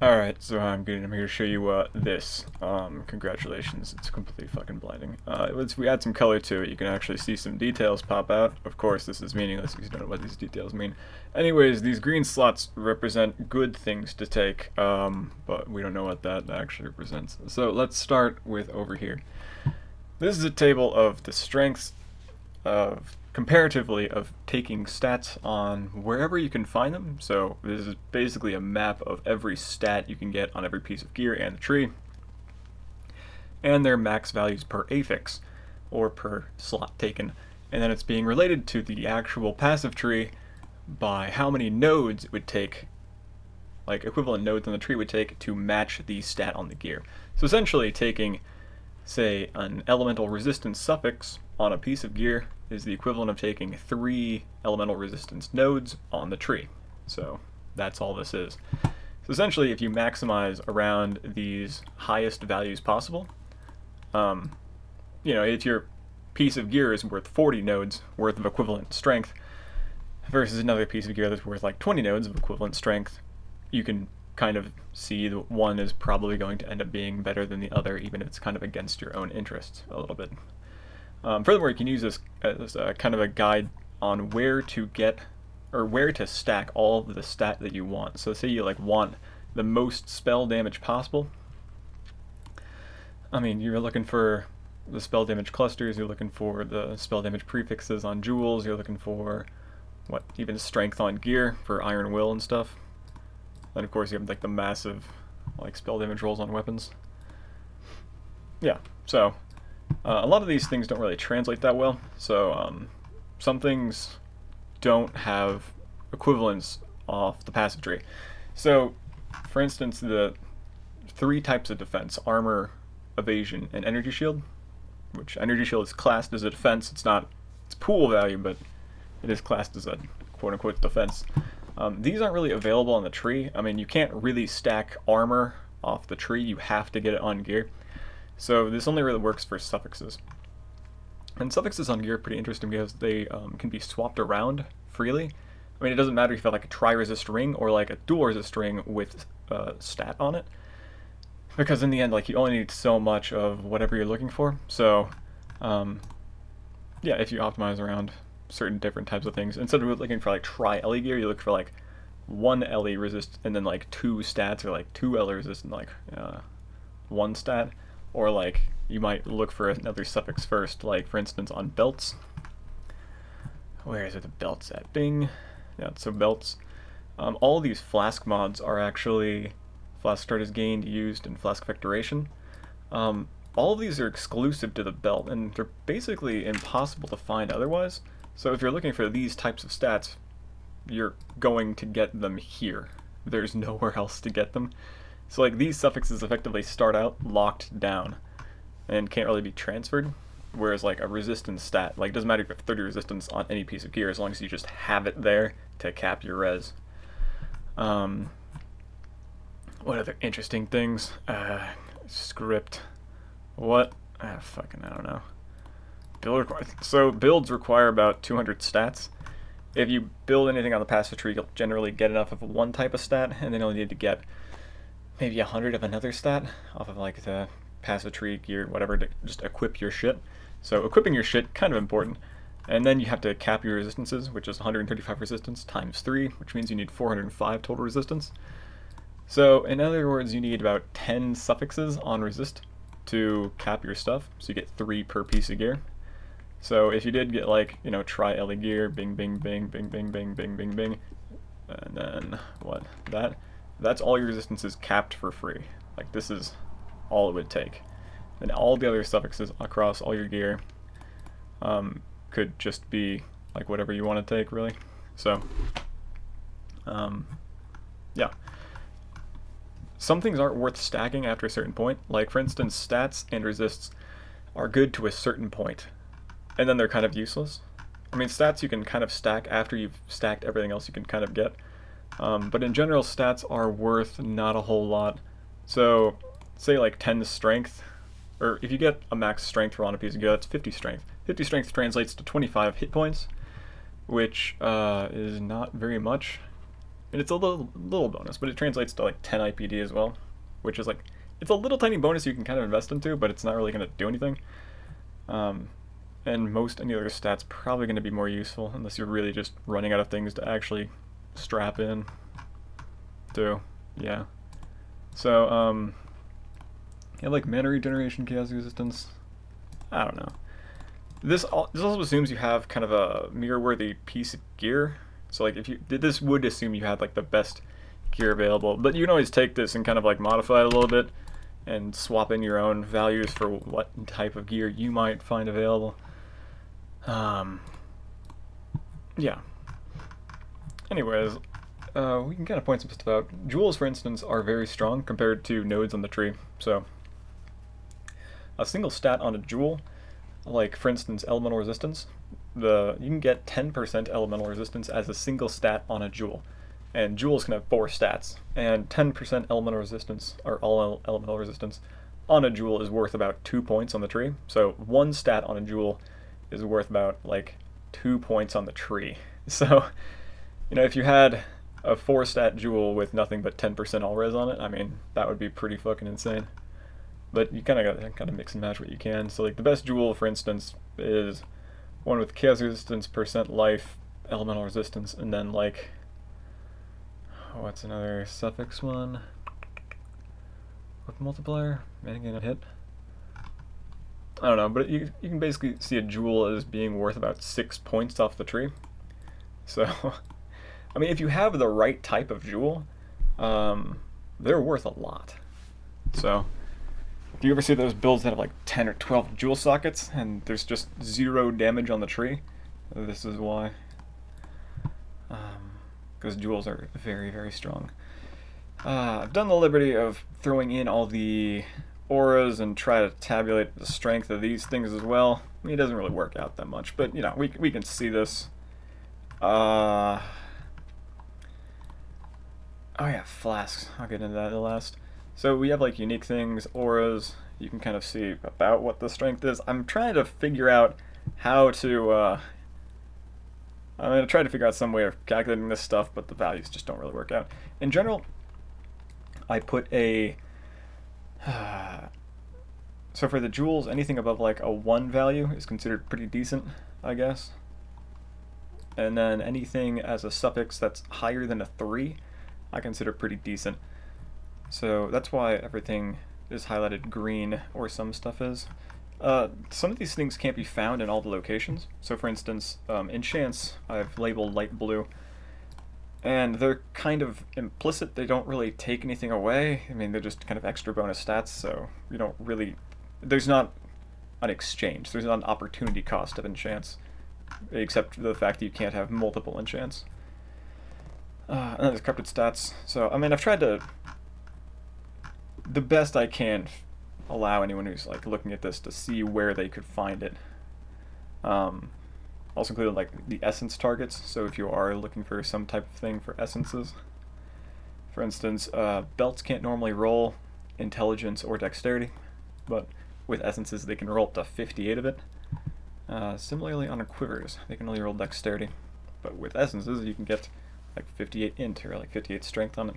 Alright, so I'm good. I'm here to show you this. Congratulations, it's completely fucking blinding. We add some color to it, you can actually see some details pop out. Of course, this is meaningless because you don't know what these details mean. Anyways, these green slots represent good things to take, but we don't know what that actually represents. So let's start with over here. This is a table of the strengths of comparatively of taking stats on wherever you can find them. So this is basically a map of every stat you can get on every piece of gear and the tree, and their max values per affix or per slot taken, and then it's being related to the actual passive tree by how many nodes it would take, like equivalent nodes on the tree would take to match the stat on the gear. So essentially taking, say, an elemental resistance suffix on a piece of gear is the equivalent of taking 3 elemental resistance nodes on the tree. So that's all this is. So essentially, if you maximize around these highest values possible, if your piece of gear is worth 40 nodes worth of equivalent strength versus another piece of gear that's worth like 20 nodes of equivalent strength, you can kind of see that one is probably going to end up being better than the other, even if it's kind of against your own interests a little bit. Furthermore, you can use this as kind of a guide on where to get or where to stack all of the stat that you want. So say you want the most spell damage possible. I mean, you're looking for the spell damage clusters, you're looking for the spell damage prefixes on jewels, you're looking for even strength on gear for iron will and stuff. Then of course you have the massive spell damage rolls on weapons. Yeah, so a lot of these things don't really translate that well, so some things don't have equivalents off the passive tree. So, for instance, the 3 types of defense: armor, evasion, and energy shield. Which energy shield is classed as a defense. It's pool value, but it is classed as a quote-unquote defense. These aren't really available on the tree. I mean, you can't really stack armor off the tree. You have to get it on gear. So this only really works for suffixes. And suffixes on gear are pretty interesting because they can be swapped around freely. I mean, it doesn't matter if you have a tri-resist ring or a dual resist ring with stat on it, because in the end, you only need so much of whatever you're looking for. So yeah, if you optimize around certain different types of things, instead of looking for tri-LE gear, you look for 1 LE resist and then 2 stats, or 2 LE resist and 1 stat. Or you might look for another suffix first, for instance on belts. Where is it, the belts at? Bing. Yeah, so belts. All of these Flask mods are actually Flask start is gained, used, and Flask effectoration. All of these are exclusive to the belt, and they're basically impossible to find otherwise. So if you're looking for these types of stats, you're going to get them here. There's nowhere else to get them. So these suffixes effectively start out locked down and can't really be transferred, whereas a resistance stat, it doesn't matter if you have 30 resistance on any piece of gear as long as you just have it there to cap your res. What other interesting things? Script. What? I don't know. So builds require about 200 stats. If you build anything on the passive tree, you'll generally get enough of one type of stat, and then you'll need to get maybe 100 of another stat off of the passive tree gear, whatever, to just equip your shit. So equipping your shit, kind of important. And then you have to cap your resistances, which is 135 resistance times 3, which means you need 405 total resistance. So in other words, you need about 10 suffixes on resist to cap your stuff, so you get 3 per piece of gear. So if you did get tri-LE gear, bing, bing, bing, bing, bing, bing, bing, bing, bing, and then that's all your resistances capped for free. This is all it would take. And all the other suffixes across all your gear could just be whatever you want to take, really. So yeah. Some things aren't worth stacking after a certain point. For instance, stats and resists are good to a certain point, and then they're kind of useless. I mean, stats you can kind of stack after you've stacked everything else you can kind of get. But in general, stats are worth not a whole lot. So, say 10 strength, or if you get a max strength roll on a piece of gear, that's 50 strength. 50 strength translates to 25 hit points, which is not very much. And it's a little bonus, but it translates to like 10 IPD as well, which is like, it's a little tiny bonus you can kind of invest into, but it's not really going to do anything. And most any other stats probably going to be more useful unless you're really just running out of things to actually strap in to. Yeah. So, yeah, like mana regeneration, chaos resistance. I don't know. This also assumes you have kind of a mirror-worthy piece of gear. So like if you this would assume you had like the best gear available, but you can always take this and kind of like modify it a little bit and swap in your own values for what type of gear you might find available. Yeah. Anyways, we can kind of point some stuff out. Jewels, for instance, are very strong compared to nodes on the tree. So a single stat on a jewel, like for instance elemental resistance, you can get 10% elemental resistance as a single stat on a jewel. And jewels can have 4 stats, and 10% elemental resistance, or all elemental resistance, on a jewel is worth about 2 points on the tree. So 1 stat on a jewel is worth about like 2 points on the tree. So, you know, if you had a 4-stat jewel with nothing but 10% all res on it, I mean, that would be pretty fucking insane. But you kind of mix and match what you can. So like the best jewel, for instance, is one with chaos resistance, percent life, elemental resistance, and then like, what's another suffix one? With multiplier, mana gain on hit. I don't know, but you can basically see a jewel as being worth about 6 points off the tree. So, I mean, if you have the right type of jewel, they're worth a lot. So, do you ever see those builds that have like 10 or 12 jewel sockets and there's just 0 damage on the tree? This is why. Because jewels are very, very strong. I've done the liberty of throwing in all the auras and try to tabulate the strength of these things as well. I mean, it doesn't really work out that much, but you know, we can see this. Oh yeah, flasks. I'll get into that in the last. So we have like unique things, auras. You can kind of see about what the strength is. I'm trying to figure out how to. I'm going to try to figure out some way of calculating this stuff, but the values just don't really work out. In general, I put a. So for the jewels, anything above like a 1 value is considered pretty decent, I guess. And then anything as a suffix that's higher than a 3, I consider pretty decent. So that's why everything is highlighted green, or some stuff is. Some of these things can't be found in all the locations. So for instance, Enchants, I've labeled light blue. And they're kind of implicit. They don't really take anything away. I mean, they're just kind of extra bonus stats, so you don't really... There's not an exchange. There's not an opportunity cost of Enchants, except for the fact that you can't have multiple Enchants. And then there's corrupted stats. So, I mean, I've tried to... the best I can allow anyone who's like looking at this to see where they could find it. Also included like the essence targets, so if you are looking for some type of thing for essences. For instance, belts can't normally roll intelligence or dexterity, but with essences they can roll up to 58 of it. Similarly on quivers, they can only roll dexterity, but with essences you can get like 58 int or like 58 strength on it.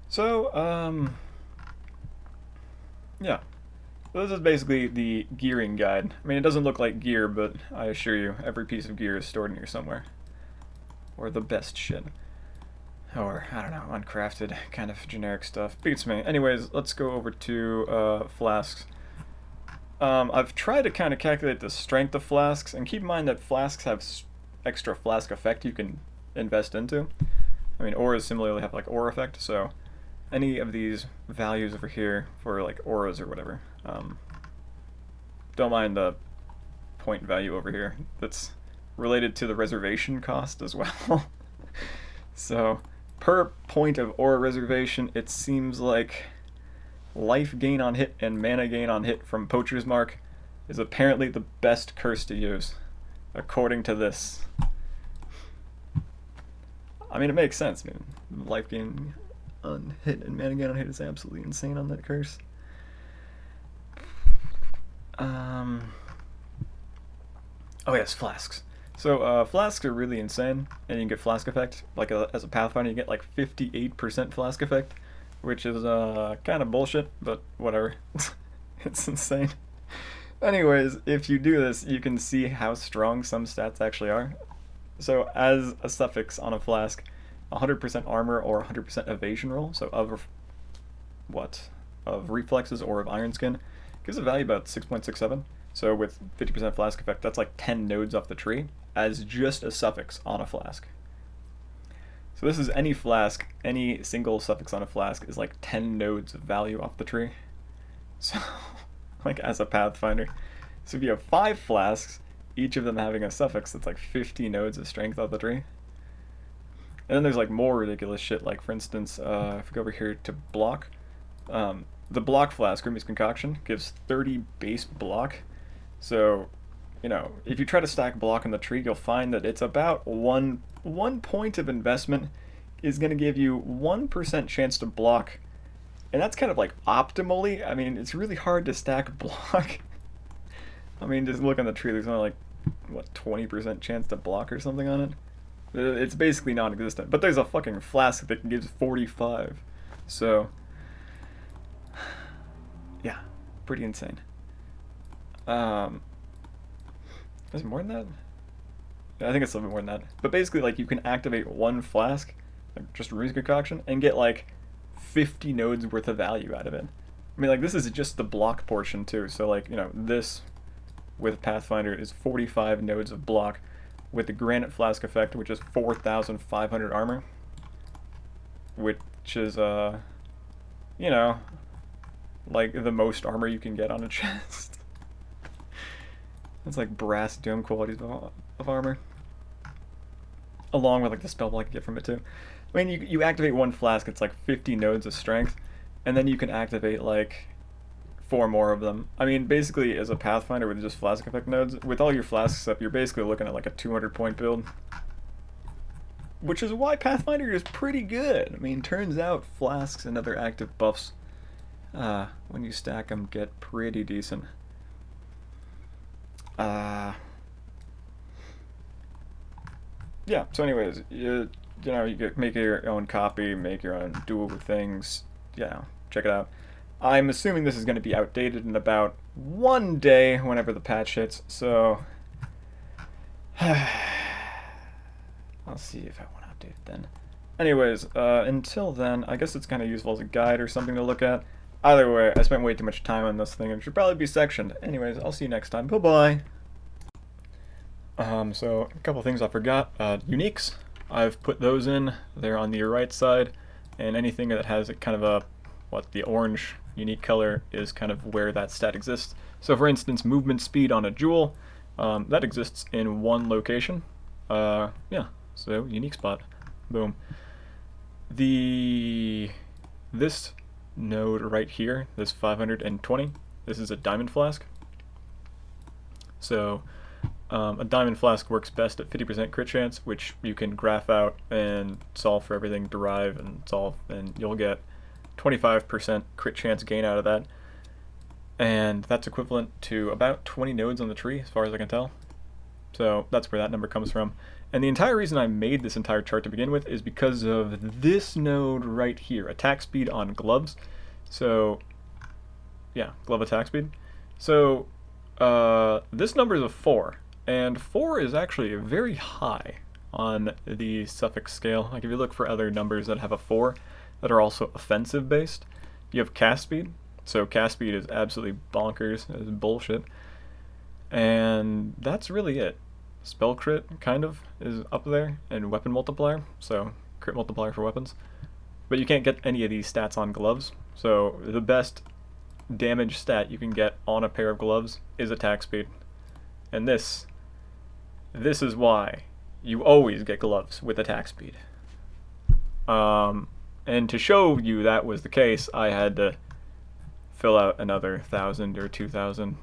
So, yeah. So this is basically the gearing guide. I mean, it doesn't look like gear, but I assure you, every piece of gear is stored in here somewhere. Or the best shit. Or, I don't know, uncrafted kind of generic stuff. Beats me. Anyways, let's go over to flasks. I've tried to kind of calculate the strength of flasks, and keep in mind that flasks have extra flask effect you can invest into. I mean, auras similarly have like aura effect, so any of these values over here for like auras or whatever, don't mind the point value over here. That's related to the reservation cost as well. So per point of aura reservation, it seems like life gain on hit and mana gain on hit from Poacher's Mark is apparently the best curse to use, according to this. I mean, it makes sense, man. Life gain on hit and mana gain on hit is absolutely insane on that curse. Oh yes, flasks. So flasks are really insane, and you can get flask effect. Like as a pathfinder, you get like 58% flask effect, which is kind of bullshit, but whatever. It's insane. Anyways, if you do this, you can see how strong some stats actually are. So as a suffix on a flask, 100% armor or 100% evasion roll, so of what? Of reflexes or of iron skin, gives a value about 6.67. So with 50% flask effect, that's like 10 nodes off the tree as just a suffix on a flask. So this is any flask, any single suffix on a flask is like 10 nodes of value off the tree. So, like as a pathfinder. So if you have 5 flasks, each of them having a suffix, that's like 50 nodes of strength off the tree. And then there's like more ridiculous shit, like for instance, if we go over here to block, the block flask, Grimmy's Concoction, gives 30 base block. So, you know, if you try to stack block in the tree, you'll find that it's about one point of investment is going to give you 1% chance to block. And that's kind of like optimally. I mean, it's really hard to stack block. I mean, just look on the tree, there's only like, what, 20% chance to block or something on it? It's basically non-existent. But there's a fucking flask that gives 45. So, yeah, pretty insane. Is it more than that? Yeah, I think it's a little bit more than that. But basically, like, you can activate one flask, like just Grimmy's Concoction, and get like 50 nodes worth of value out of it. I mean, like, this is just the block portion too. So, like, you know, this with Pathfinder is 45 nodes of block with the Granite Flask effect, which is 4,500 armor, which is, you know, like the most armor you can get on a chest. It's like brass dome qualities of armor, along with like the spell block you get from it too. I mean, you activate one flask, it's like 50 nodes of strength, and then you can activate like 4 more of them. I mean, basically, as a Pathfinder with just flask effect nodes, with all your flasks up, you're basically looking at like a 200 point build. Which is why Pathfinder is pretty good. I mean, turns out flasks and other active buffs, when you stack them, get pretty decent. Yeah, so anyways, you know, you can make your own copy, make your own dual things, yeah, check it out. I'm assuming this is going to be outdated in about 1 day whenever the patch hits, so I'll see if I want to update it then. Anyways, until then, I guess it's kind of useful as a guide or something to look at. Either way, I spent way too much time on this thing and it should probably be sectioned. Anyways, I'll see you next time. Bye-bye! So, a couple things I forgot. Uniques. I've put those in. They're on the right side. And anything that has a kind of a, the orange unique color is kind of where that stat exists. So for instance, movement speed on a jewel, that exists in one location. Yeah, so unique spot. Boom. This node right here, this 520, this is a diamond flask. So a diamond flask works best at 50% crit chance, which you can graph out and solve for everything, derive and solve, and you'll get 25% crit chance gain out of that. And that's equivalent to about 20 nodes on the tree, as far as I can tell. So that's where that number comes from. And the entire reason I made this entire chart to begin with is because of this node right here, attack speed on gloves. So, yeah, glove attack speed. So, this number is a 4, and 4 is actually very high on the suffix scale. Like if you look for other numbers that have a 4 that are also offensive based, you have cast speed. So cast speed is absolutely bonkers, it's bullshit. And that's really it. Spell crit, kind of, is up there, and weapon multiplier, so crit multiplier for weapons. But you can't get any of these stats on gloves, so the best damage stat you can get on a pair of gloves is attack speed. And this is why you always get gloves with attack speed. And to show you that was the case, I had to fill out another 1,000 or 2,000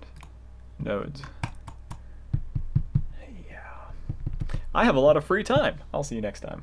nodes. I have a lot of free time. I'll see you next time.